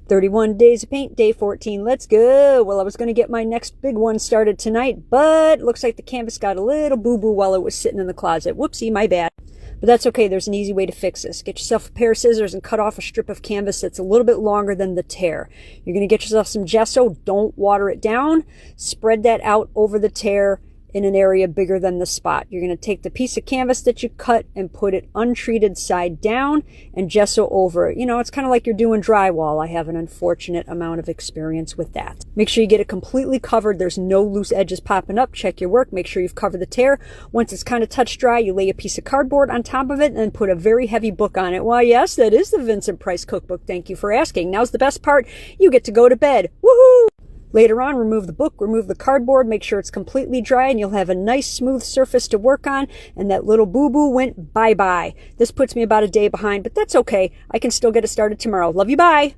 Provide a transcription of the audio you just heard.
31 days of paint, day 14. Let's go. Well, I was going to get my next big one started tonight, but looks like the canvas got a little boo-boo while it was sitting in the closet. Whoopsie, my bad. But that's okay. There's an easy way to fix this. Get yourself a pair of scissors and cut off a strip of canvas that's a little bit longer than the tear. You're going to get yourself some gesso. Don't water it down. Spread that out over the tear in an area bigger than the spot. You're going to take the piece of canvas that you cut and put it untreated side down and gesso over it. You know, it's kind of like you're doing drywall. I have an unfortunate amount of experience with that. Make sure you get it completely covered. There's no loose edges popping up. Check your work. Make sure you've covered the tear. Once it's kind of touch dry, you lay a piece of cardboard on top of it and then put a very heavy book on it. Why, yes, that is the Vincent Price Cookbook. Thank you for asking. Now's the best part. You get to go to bed. Woohoo! Later on, remove the book, remove the cardboard, make sure it's completely dry, and you'll have a nice smooth surface to work on, and that little boo-boo went bye-bye. This puts me about a day behind, but that's okay. I can still get it started tomorrow. Love you, bye!